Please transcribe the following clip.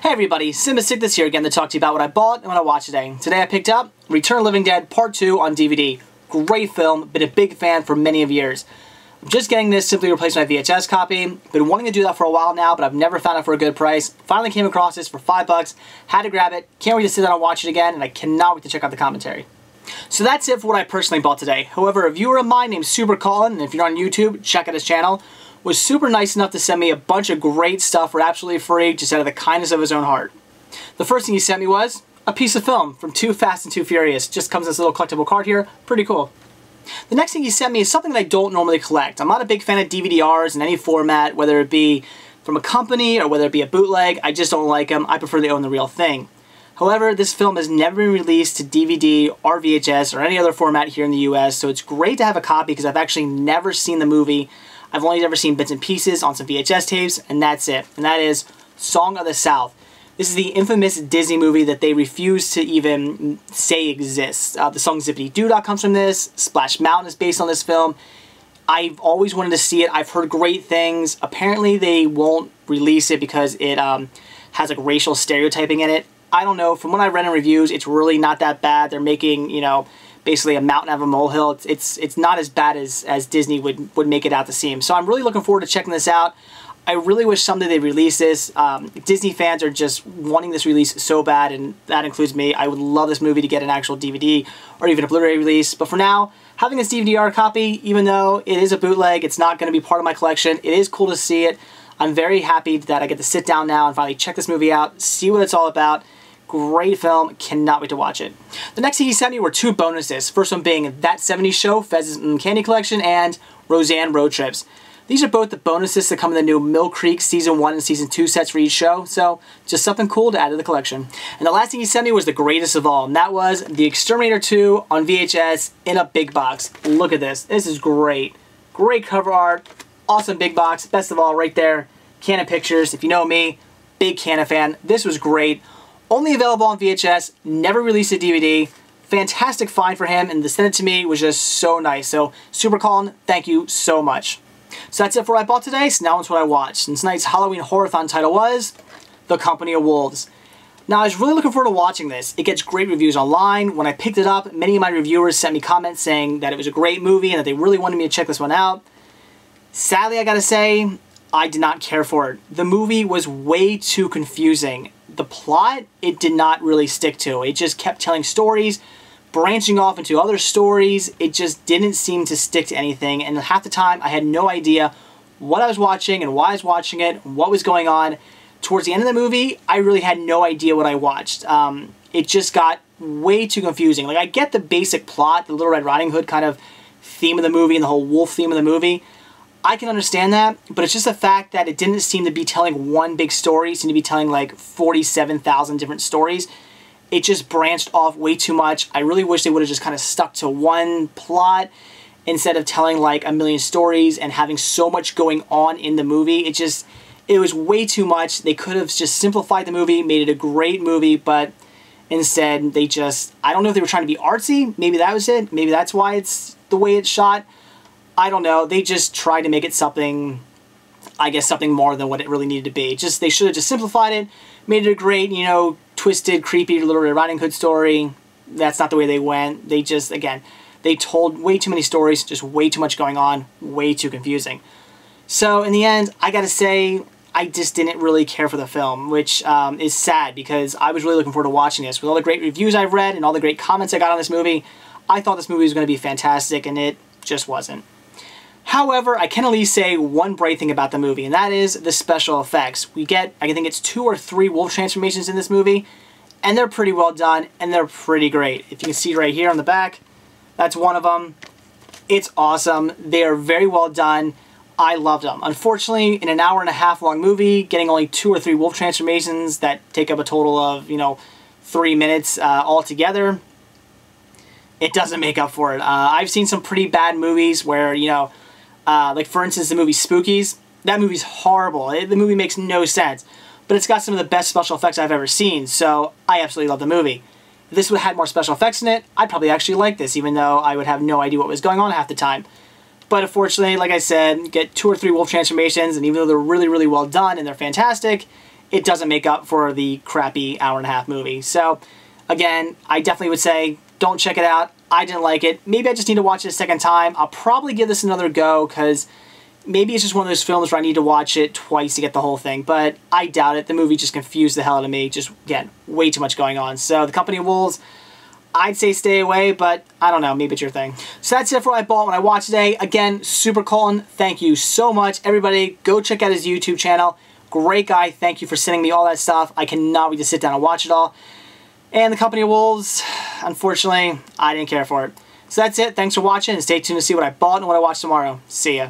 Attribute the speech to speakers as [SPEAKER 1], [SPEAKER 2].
[SPEAKER 1] Hey everybody, Sickness here again to talk to you about what I bought and what I watched today. Today I picked up Return of the Living Dead Part 2 on DVD. Great film, been a big fan for many of years. I'm just getting this simply to replace my VHS copy. Been wanting to do that for a while now, but I've never found it for a good price. Finally came across this for $5, had to grab it, can't wait to sit down and watch it again, and I cannot wait to check out the commentary. So that's it for what I personally bought today. However, a viewer of mine named Super Colin, and if you're on YouTube, check out his channel, was super nice enough to send me a bunch of great stuff for absolutely free, just out of the kindness of his own heart. The first thing he sent me was a piece of film from Too Fast and Too Furious. Just comes in this little collectible card here. Pretty cool. The next thing he sent me is something that I don't normally collect. I'm not a big fan of DVD-Rs in any format, whether it be from a company or whether it be a bootleg. I just don't like them. I prefer they own the real thing. However, this film has never been released to DVD or VHS or any other format here in the US, so it's great to have a copy because I've actually never seen the movie. I've only ever seen bits and pieces on some VHS tapes, and that's it. And that is Song of the South. This is the infamous Disney movie that they refuse to even say exists. The song Zippity Doo Dah comes from this. Splash Mountain is based on this film. I've always wanted to see it. I've heard great things. Apparently they won't release it because it has like racial stereotyping in it. I don't know. From what I read in reviews, it's really not that bad. They're making, you know, basically a mountain out of a molehill. It's not as bad as Disney would make it out to seem. So I'm really looking forward to checking this out. I really wish someday they'd release this. Disney fans are just wanting this release so bad, and that includes me. I would love this movie to get an actual DVD or even a Blu-ray release. But for now, having this DVD-R copy, even though it is a bootleg, it's not going to be part of my collection. It is cool to see it. I'm very happy that I get to sit down now and finally check this movie out, see what it's all about. Great film, cannot wait to watch it. The next thing he sent me were two bonuses. First one being That 70s Show, Fez's Candy Collection, and Roseanne Road Trips. These are both the bonuses that come in the new Mill Creek Season 1 and Season 2 sets for each show, so just something cool to add to the collection. And the last thing he sent me was the greatest of all, and that was The Exterminator 2 on VHS in a big box. Look at this. This is great. Great cover art, awesome big box. Best of all, right there, Canon Pictures. If you know me, big Canon fan. This was great. Only available on VHS, never released a DVD. Fantastic find for him, and to send it to me was just so nice. So, Super Colin, thank you so much. So that's it for what I bought today, so now it's what I watched. And tonight's Halloween Horror-thon title was The Company of Wolves. Now, I was really looking forward to watching this. It gets great reviews online. When I picked it up, many of my reviewers sent me comments saying that it was a great movie and that they really wanted me to check this one out. Sadly, I gotta say, I did not care for it. The movie was way too confusing. The plot, it did not really stick to. It just kept telling stories, branching off into other stories. It just didn't seem to stick to anything, and half the time I had no idea what I was watching and why I was watching it, what was going on. Towards the end of the movie, I really had no idea what I watched. It just got way too confusing. Like, I get the basic plot, the Little Red Riding Hood kind of theme of the movie and the whole wolf theme of the movie. I can understand that, but it's just the fact that it didn't seem to be telling one big story. It seemed to be telling like 47,000 different stories. It just branched off way too much. I really wish they would have just kind of stuck to one plot instead of telling like a million stories and having so much going on in the movie. It was way too much. They could have just simplified the movie, made it a great movie, but instead they just, I don't know if they were trying to be artsy. Maybe that was it. Maybe that's why it's the way it's shot. I don't know. They just tried to make it something, I guess, something more than what it really needed to be. They should have just simplified it, made it a great, you know, twisted, creepy Little Red Riding Hood story. That's not the way they went. They just, again, they told way too many stories, just way too much going on, way too confusing. So in the end, I gotta say, I just didn't really care for the film, which is sad because I was really looking forward to watching this. With all the great reviews I've read and all the great comments I got on this movie, I thought this movie was going to be fantastic, and it just wasn't. However, I can at least say one bright thing about the movie, and that is the special effects. We get, I think it's 2 or 3 wolf transformations in this movie, and they're pretty well done, and they're pretty great. If you can see right here on the back, that's one of them. It's awesome. They are very well done. I loved them. Unfortunately, in an hour-and-a-half long movie, getting only 2 or 3 wolf transformations that take up a total of, you know, 3 minutes altogether, it doesn't make up for it. I've seen some pretty bad movies where, you know, like for instance the movie Spookies. That movie's horrible. The movie makes no sense. But it's got some of the best special effects I've ever seen, so I absolutely love the movie. If this would have had more special effects in it, I'd probably actually like this, even though I would have no idea what was going on half the time. But unfortunately, like I said, get 2 or 3 wolf transformations, and even though they're really, really well done and they're fantastic, it doesn't make up for the crappy hour-and-a-half movie. So, again, I definitely would say don't check it out. I didn't like it. Maybe I just need to watch it a second time. I'll probably give this another go because maybe it's just one of those films where I need to watch it twice to get the whole thing, but I doubt it. The movie just confused the hell out of me. Just, again, way too much going on. So, The Company of Wolves, I'd say stay away, but I don't know. Maybe it's your thing. So that's it for what I bought when I watched today. Again, Super Colton, thank you so much. Everybody, go check out his YouTube channel. Great guy. Thank you for sending me all that stuff. I cannot wait to sit down and watch it all. And The Company of Wolves, unfortunately, I didn't care for it. So that's it. Thanks for watching, and stay tuned to see what I bought and what I watch tomorrow. See ya.